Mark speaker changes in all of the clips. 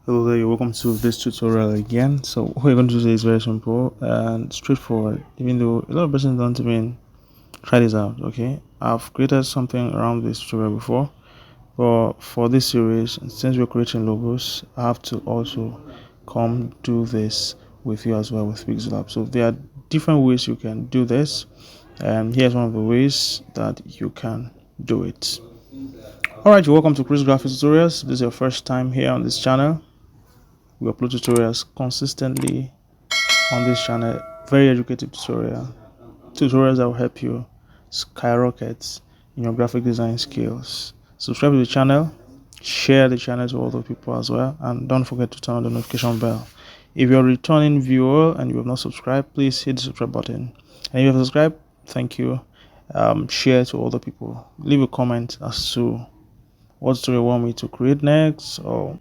Speaker 1: Hello there, you're welcome to this tutorial again. So what we're going to do today is very simple and straightforward, even though a lot of persons don't even try this out. Okay, I've created something around this tutorial before, but for this series, since we're creating logos, I have to also come do this with you as well with Pixellab. So there are different ways you can do this, and here's one of the ways that you can do it. Alright, you're welcome to Chris Graphics Tutorials. If this is your first time here on this channel, we upload tutorials consistently on this channel. Very educative tutorials that will help you skyrocket in your graphic design skills. Subscribe to the channel, share the channel to other people as well, and don't forget to turn on the notification bell. If you're a returning viewer and you have not subscribed, please hit the subscribe button. And if you have subscribed, thank you. Share to other people. Leave a comment as to what tutorial you want me to create next, or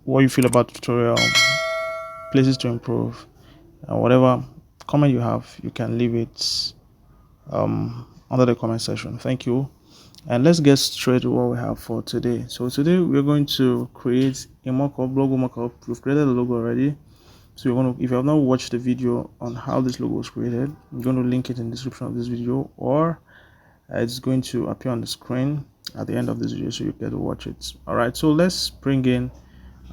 Speaker 1: what you feel about the tutorial, places to improve, and whatever comment you have, you can leave it under the comment section. Thank you, and let's get straight to what we have for today. So today we're going to create a mockup, logo mockup. We've created a logo already, so you're going to, if you have not watched the video on how this logo was created, I'm going to link it in the description of this video, or it's going to appear on the screen at the end of this video, so you get to watch it. All right, so let's bring in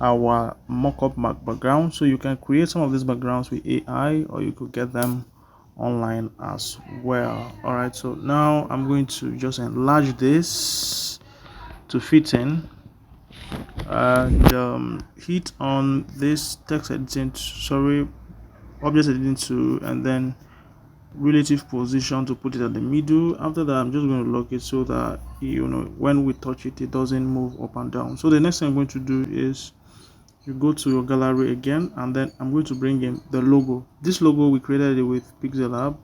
Speaker 1: our mockup background. So you can create some of these backgrounds with AI, or you could get them online as well. All right, so now I'm going to just enlarge this to fit in, and hit on this text editing, object editing tool, and then relative position to put it at the middle. After that, I'm just going to lock it so that when we touch it, it doesn't move up and down. So the next thing I'm going to do is you go to your gallery again, and then I'm going to bring in the logo. This logo, we created it with Pixellab,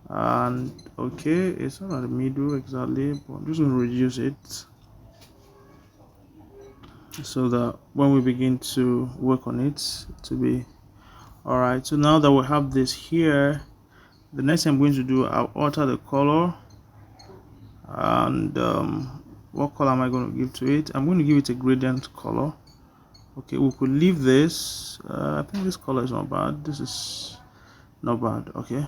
Speaker 1: and okay, it's not at the middle exactly, but I'm just going to reduce it so that when we begin to work on it to be all right. So now that we have this here, the next thing I'm going to do, I'll alter the color, and what color am I going to give to it? I'm going to give it a gradient color. Okay, we could leave this. I think this color is not bad. This is not bad. Okay,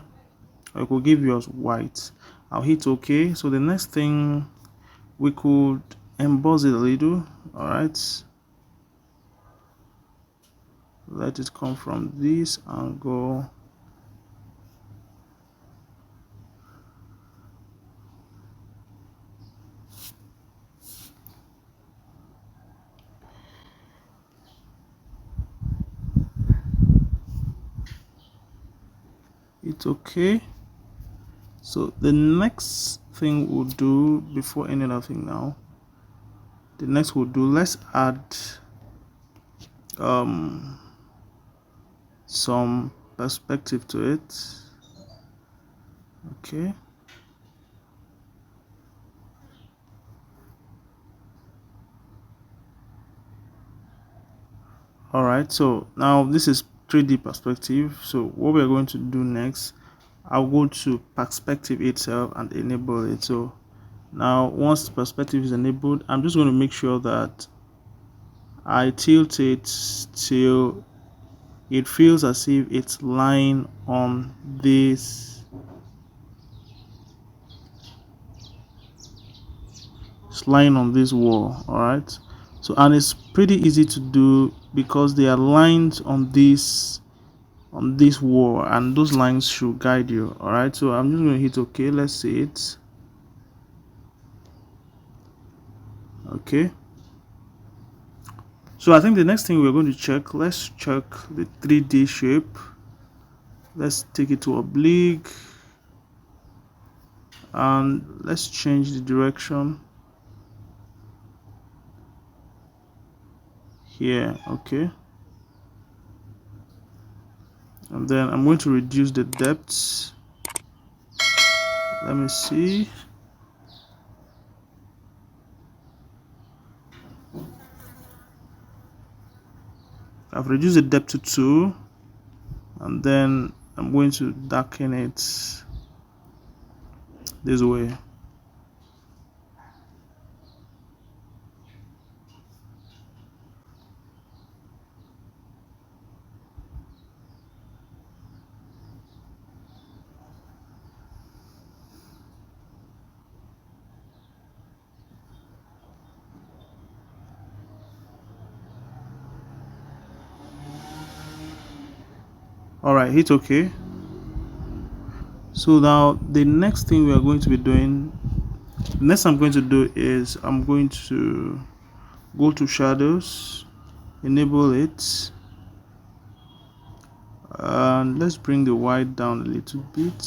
Speaker 1: I could give yours white. I'll hit OK. So the next thing, we could emboss it a little. All right, let it come from this angle. It's okay. So the next thing we'll do, before any other thing now, the next we'll do, let's add some perspective to it. Okay, all right, so now this is 3D perspective. So what we're going to do next, I'll go to perspective itself and enable it. So now once perspective is enabled, I'm just going to make sure that I tilt it till it feels as if it's lying on this, it's lying on this wall. All right, so, and it's pretty easy to do because they are lines on this wall, and those lines should guide you. All right, so I'm just going to hit OK. Let's see it. Okay, so I think the next thing we're going to check, let's check the 3D shape. Let's take it to oblique, and let's change the direction here. Okay, and then I'm going to reduce the depth. Let me see. I've reduced the depth to 2, and then I'm going to darken it this way. All right, hit OK. So now the next thing we are going to be doing, next I'm going to do is I'm going to go to shadows, enable it, and let's bring the white down a little bit.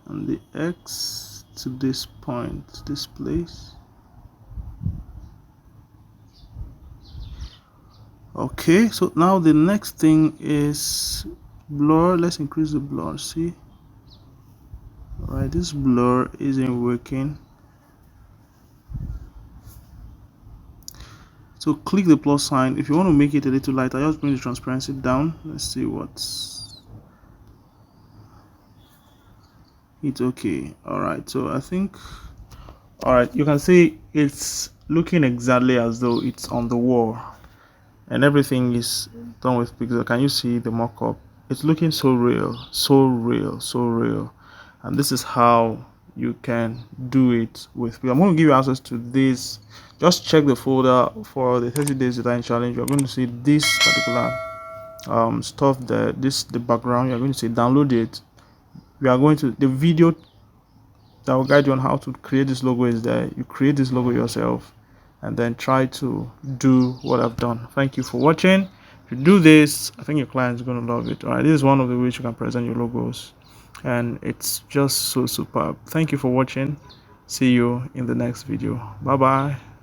Speaker 1: And the X to this point, this place. Okay, so now the next thing is blur. Let's increase the blur. See, all right, this blur isn't working. So click the plus sign. If you want to make it a little lighter, just bring the transparency down. Let's see what's it's okay. All right, so I think, all right, you can see it's looking exactly as though it's on the wall, and everything is done with Pixel. Can you see the mockup? It's looking so real, so real, so real. And this is how you can do it with Pixel. I'm going to give you access to this. Just check the folder for the 30 days design challenge. You're going to see this particular stuff there, the background. You're going to say download it. We are going to the video that will guide you on how to create this logo is there. You create this logo yourself and then try to do what I've done. Thank you for watching. If you do this, I think your client is going to love it. All right, this is one of the ways you can present your logos, and it's just so superb. Thank you for watching. See you in the next video. Bye bye.